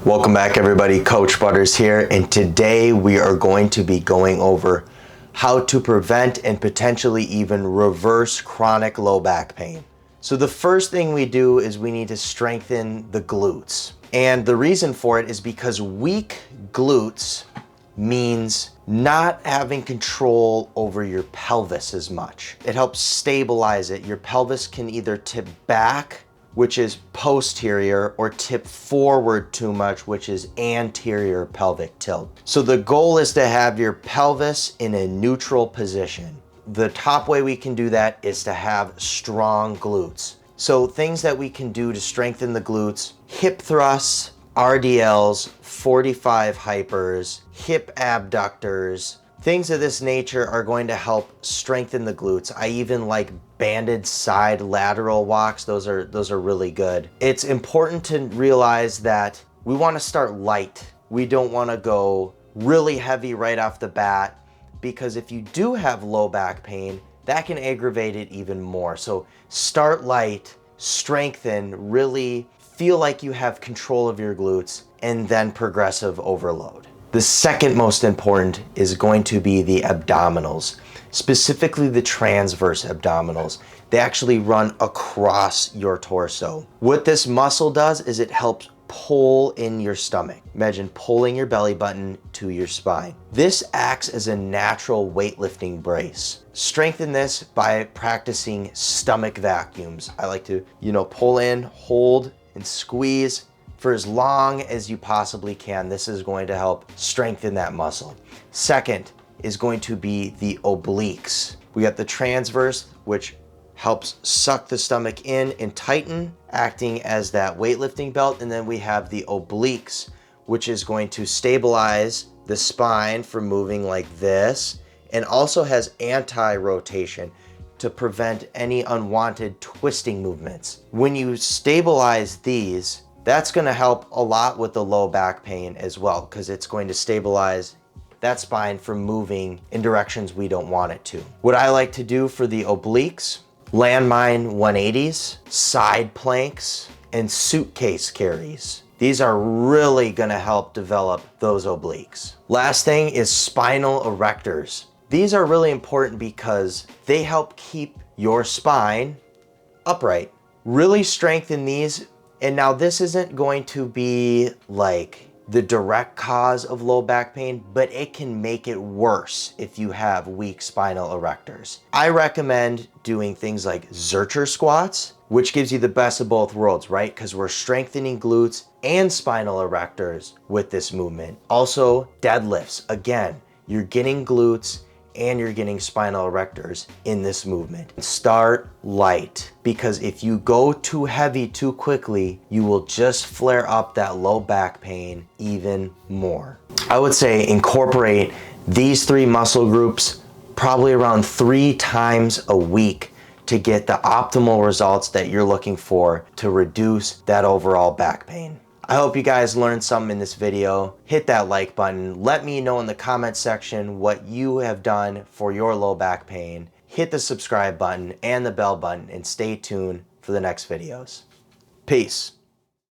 Welcome back everybody, Coach Butters here, and today we are going to be going over how to prevent and potentially even reverse chronic low back pain. So the first thing we do is we need to strengthen the glutes. And the reason for it is because weak glutes means not having control over your pelvis as much. It helps stabilize it. Your pelvis can either tip back, which is posterior, or tip forward too much, which is anterior pelvic tilt. So the goal is to have your pelvis in a neutral position. The top way we can do that is to have strong glutes. So things that we can do to strengthen the glutes: hip thrusts, RDLs, 45 hypers, hip abductors. Things of this nature are going to help strengthen the glutes. I even like banded side lateral walks. Those are really good. It's important to realize that we want to start light. We don't want to go really heavy right off the bat, because if you do have low back pain, that can aggravate it even more. So start light, strengthen, really feel like you have control of your glutes, and then progressive overload. The second most important is going to be the abdominals, specifically the transverse abdominals. They actually run across your torso. What this muscle does is it helps pull in your stomach. Imagine pulling your belly button to your spine. This acts as a natural weightlifting brace. Strengthen this by practicing stomach vacuums. I like to, pull in, hold, and squeeze for as long as you possibly can. This is going to help strengthen that muscle. Second is going to be the obliques. We got the transverse, which helps suck the stomach in and tighten, acting as that weightlifting belt. And then we have the obliques, which is going to stabilize the spine from moving like this, and also has anti-rotation to prevent any unwanted twisting movements. When you stabilize these, that's going to help a lot with the low back pain as well, because it's going to stabilize that spine from moving in directions we don't want it to. What I like to do for the obliques: landmine 180s, side planks, and suitcase carries. These are really going to help develop those obliques. Last thing is spinal erectors. These are really important because they help keep your spine upright. Really strengthen these. And now this isn't going to be like the direct cause of low back pain, but it can make it worse if you have weak spinal erectors. I recommend doing things like Zercher squats, which gives you the best of both worlds, right? Because we're strengthening glutes and spinal erectors with this movement. Also, deadlifts. Again, you're getting glutes and you're getting spinal erectors in this movement. Start light, because if you go too heavy too quickly, you will just flare up that low back pain even more. I would say incorporate these three muscle groups probably around 3 times a week to get the optimal results that you're looking for to reduce that overall back pain. I hope you guys learned something in this video. Hit that like button. Let me know in the comment section what you have done for your low back pain. Hit the subscribe button and the bell button, and stay tuned for the next videos. Peace.